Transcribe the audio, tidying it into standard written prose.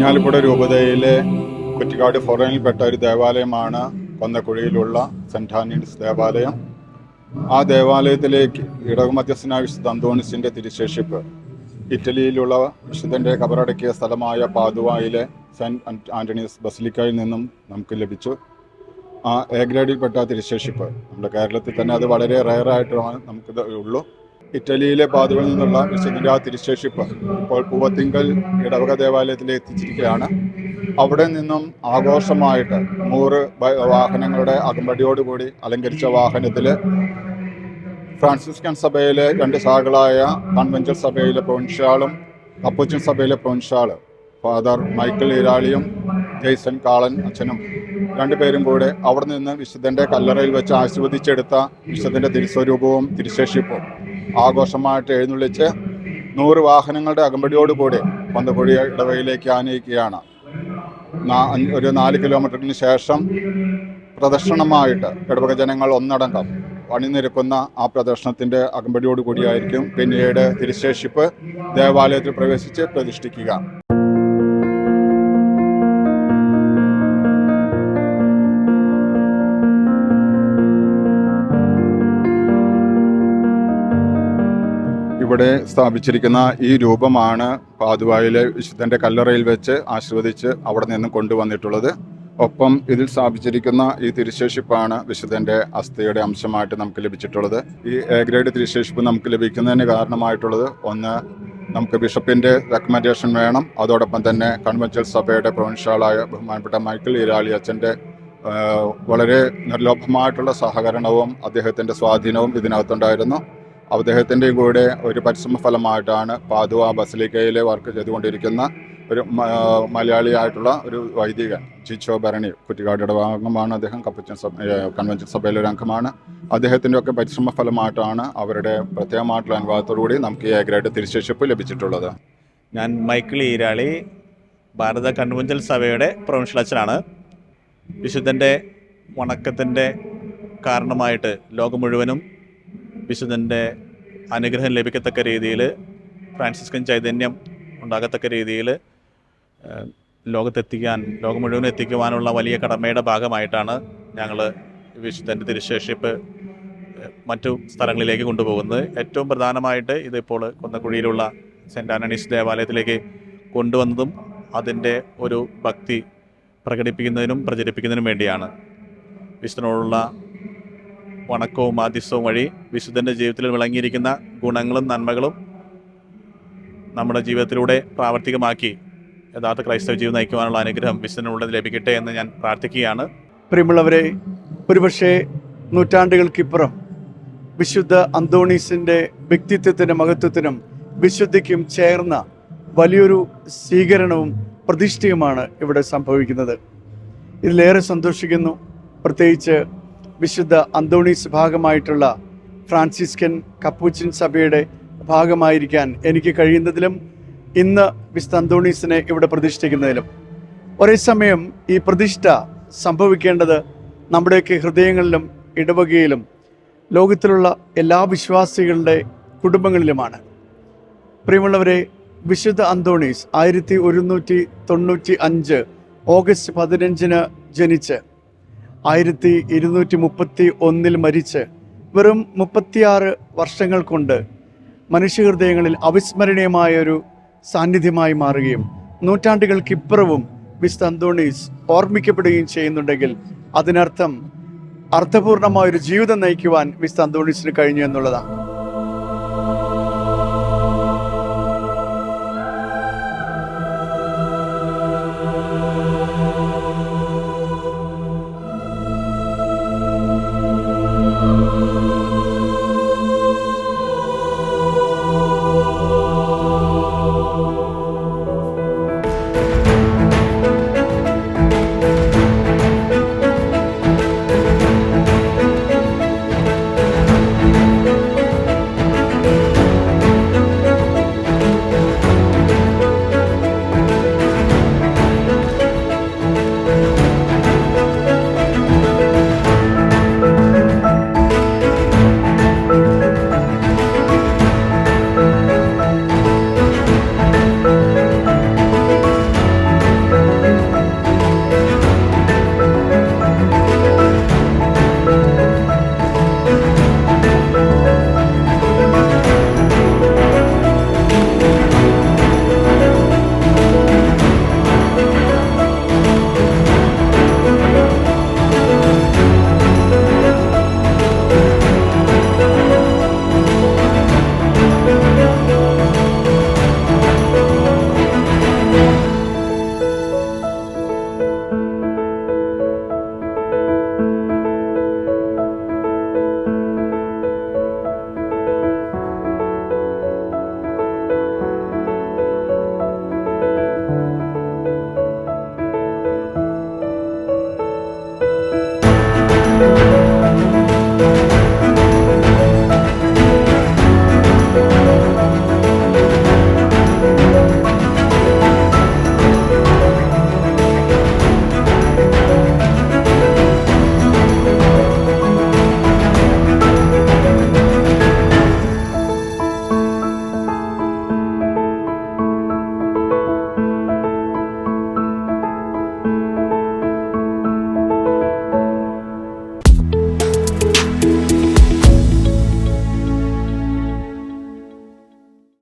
ഇരിഞ്ഞാലക്കുട രൂപതയിലെ കുറ്റിക്കാട് ഫോറനിൽപ്പെട്ട ഒരു ദേവാലയമാണ് കൊന്നക്കുഴിയിലുള്ള cent Antony's ദേവാലയം. ആ ദേവാലയത്തിലേക്ക് ഇടവമധ്യസ്ഥനായ വിശുദ്ധ അന്തോണീസിൻ്റെ തിരുശേഷിപ്പ് ഇറ്റലിയിലുള്ള വിശുദ്ധൻ്റെ കബറടക്കിയ സ്ഥലമായ പാദുവായിലെ സെൻറ്റ് ആന്റണീസ് ബസിലിക്കയിൽ നിന്നും നമുക്ക് ലഭിച്ചു. ആ എ ഗ്രേഡിൽപ്പെട്ട തിരുശേഷിപ്പ് നമ്മുടെ കേരളത്തിൽ തന്നെ അത് വളരെ റയറായിട്ടാണ് നമുക്കിത് ഉള്ളൂ. ഇറ്റലിയിലെ പാദുവിൽ നിന്നുള്ള വിശുദ്ധൻ്റെ ആ തിരുശേഷിപ്പ് ഇപ്പോൾ പൂവത്തിങ്കൽ ഇടവക ദേവാലയത്തിലേക്ക് എത്തിച്ചിരിക്കുകയാണ്. അവിടെ നിന്നും ആഘോഷമായിട്ട് 100 വാഹനങ്ങളുടെ അകമ്പടിയോടുകൂടി അലങ്കരിച്ച വാഹനത്തിൽ ഫ്രാൻസിസ്കൻ സഭയിലെ 2 ശാഖകളായ കൺവെൻഷൻ സഭയിലെ പ്രൊവിൻഷ്യാളും കപ്പുച്ചിൻ സഭയിലെ പ്രൊവിൻഷ്യാള് ഫാദർ മൈക്കിൾ ഈരാളിയും ജെയ്സൺ കാളൻ അച്ഛനും 2 പേരും കൂടെ അവിടെ നിന്ന് വിശുദ്ധൻ്റെ കല്ലറയിൽ വെച്ച് ആശീർവദിച്ചെടുത്ത വിശുദ്ധൻ്റെ തിരുസ്വരൂപവും തിരുശേഷിപ്പും ആഘോഷമായിട്ട് എഴുന്നള്ളിച്ച് 100 വാഹനങ്ങളുടെ അകമ്പടിയോടുകൂടി കൊന്നക്കുഴി ഇടവകയിലേക്ക് ആനയിക്കുകയാണ്. ഒരു 4 കിലോമീറ്ററിന് ശേഷം പ്രദക്ഷിണമായിട്ട് ഇടവക ജനങ്ങൾ ഒന്നടങ്കം അണിനിരക്കുന്ന ആ പ്രദർശനത്തിൻ്റെ അകമ്പടിയോടുകൂടിയായിരിക്കും പിന്നീട് തിരുശേഷിപ്പ് ദേവാലയത്തിൽ പ്രവേശിച്ച് പ്രതിഷ്ഠിക്കുക. ഇവിടെ സ്ഥാപിച്ചിരിക്കുന്ന ഈ രൂപമാണ് പാദുവായിലെ വിശുദ്ധൻ്റെ കല്ലറയിൽ വെച്ച് ആശീർവദിച്ച് അവിടെ നിന്നും കൊണ്ടുവന്നിട്ടുള്ളത്. ഒപ്പം ഇതിൽ സ്ഥാപിച്ചിരിക്കുന്ന ഈ തിരുശേഷിപ്പാണ് വിശുദ്ധൻ്റെ അസ്ഥിയുടെ അംശമായിട്ട് നമുക്ക് ലഭിച്ചിട്ടുള്ളത്. ഈ എ ഗ്രേഡ് തിരുശേഷിപ്പ് നമുക്ക് ലഭിക്കുന്നതിന് കാരണമായിട്ടുള്ളത്, ഒന്ന്, നമുക്ക് ബിഷപ്പിൻ്റെ റെക്കമെൻഡേഷൻ വേണം. അതോടൊപ്പം തന്നെ കൺവെൻഷൻ സഭയുടെ പ്രൊവിൻഷ്യാളായ ബഹുമാനപ്പെട്ട മൈക്കിൾ ഈരാളി അച്ഛൻ്റെ വളരെ നിർലോഭമായിട്ടുള്ള സഹകരണവും അദ്ദേഹത്തിൻ്റെ സ്വാധീനവും ഇതിനകത്തുണ്ടായിരുന്നു. അദ്ദേഹത്തിൻ്റെയും കൂടെ ഒരു പരിശ്രമ ഫലമായിട്ടാണ് പാദുവ ബസിലിക്കയിലെ വർക്ക് ചെയ്തുകൊണ്ടിരിക്കുന്ന ഒരു മലയാളിയായിട്ടുള്ള ഒരു വൈദികൻ ചിച്ചോ ഭരണി, കുറ്റിക്കാട് ഇടവകമാണ് അദ്ദേഹം, കൺവെൻഷൻ സഭയിലെ ഒരു അംഗമാണ്. അദ്ദേഹത്തിൻ്റെ ഒക്കെ പരിശ്രമ ഫലമായിട്ടാണ് അവരുടെ പ്രത്യേകമായിട്ടുള്ള അനുഭവത്തോടുകൂടി നമുക്ക് ഈ എ ഗ്രേഡ് തിരുശേഷിപ്പ് ലഭിച്ചിട്ടുള്ളത്. ഞാൻ മൈക്കിൾ ഈരാളി, ഭാരത കൺവെൻഷൻ സഭയുടെ പ്രൊവിൻഷ്യൽ അച്ഛനാണ്. വിശുദ്ധൻ്റെ വണക്കത്തിൻ്റെ കാരണമായിട്ട് ലോകം മുഴുവനും വിശുദ്ധൻ്റെ അനുഗ്രഹം ലഭിക്കത്തക്ക രീതിയിൽ, ഫ്രാൻസിസ്കൻ ചൈതന്യം ഉണ്ടാകത്തക്ക രീതിയിൽ ലോകം മുഴുവൻ എത്തിക്കുവാനുള്ള വലിയ കടമയുടെ ഭാഗമായിട്ടാണ് ഞങ്ങൾ വിശുദ്ധൻ്റെ തിരുശേഷിപ്പ് മറ്റു സ്ഥലങ്ങളിലേക്ക് കൊണ്ടുപോകുന്നത്. ഏറ്റവും പ്രധാനമായിട്ട് ഇതിപ്പോൾ കൊന്നക്കുഴിയിലുള്ള സെൻറ്റ് ആന്റണീസ് ദേവാലയത്തിലേക്ക് കൊണ്ടുവന്നതും അതിൻ്റെ ഒരു ഭക്തി പ്രകടിപ്പിക്കുന്നതിനും പ്രചരിപ്പിക്കുന്നതിനും വേണ്ടിയാണ്. വിശുദ്ധനോടുള്ള വണക്കവും മാധ്യസ്ഥവും വഴി വിശുദ്ധൻ്റെ ജീവിതത്തിൽ വിളങ്ങിയിരിക്കുന്ന ഗുണങ്ങളും നന്മകളും നമ്മുടെ ജീവിതത്തിലൂടെ പ്രാവർത്തികമാക്കി യഥാർത്ഥ ക്രൈസ്തവ ജീവിതം നയിക്കുവാനുള്ള അനുഗ്രഹം വിശുദ്ധനുള്ളത് ലഭിക്കട്ടെ എന്ന് ഞാൻ പ്രാർത്ഥിക്കുകയാണ്. പ്രിയമുള്ളവരെ, ഒരുപക്ഷെ നൂറ്റാണ്ടുകൾക്കിപ്പുറം വിശുദ്ധ അന്തോണീസിൻ്റെ വ്യക്തിത്വത്തിനും മഹത്വത്തിനും വിശുദ്ധിക്കും ചേർന്ന വലിയൊരു സ്വീകരണവും പ്രതിഷ്ഠയുമാണ് ഇവിടെ സംഭവിക്കുന്നത്. ഇതിലേറെ സന്തോഷിക്കുന്നു. പ്രത്യേകിച്ച് വിശുദ്ധ അന്തോണീസ് ഭാഗമായിട്ടുള്ള ഫ്രാൻസിസ്കൻ കപ്പൂച്ചിൻ സഭയുടെ ഭാഗമായിരിക്കാൻ എനിക്ക് കഴിയുന്നതിലും ഇന്ന് വിശുദ്ധ അന്തോണീസിനെ ഇവിടെ പ്രതിഷ്ഠിക്കുന്നതിലും, ഒരേ സമയം ഈ പ്രതിഷ്ഠ സംഭവിക്കേണ്ടത് നമ്മുടെയൊക്കെ ഹൃദയങ്ങളിലും ഇടവകയിലും ലോകത്തിലുള്ള എല്ലാ വിശ്വാസികളുടെ കുടുംബങ്ങളിലുമാണ്. പ്രിയമുള്ളവരെ, വിശുദ്ധ അന്തോണീസ് 1195 ഓഗസ്റ്റ് 15 ജനിച്ച് 1231 മരിച്ച് വെറും 36 വർഷങ്ങൾ കൊണ്ട് മനുഷ്യഹൃദയങ്ങളിൽ അവിസ്മരണീയമായൊരു സാന്നിധ്യമായി മാറുകയും നൂറ്റാണ്ടുകൾക്കിപ്പുറവും വിശുദ്ധ അന്തോണീസ് ഓർമ്മിക്കപ്പെടുകയും ചെയ്യുന്നുണ്ടെങ്കിൽ അതിനർത്ഥം അർത്ഥപൂർണമായൊരു ജീവിതം നയിക്കുവാൻ വിശുദ്ധ അന്തോണീസിന് കഴിഞ്ഞു എന്നുള്ളതാണ്.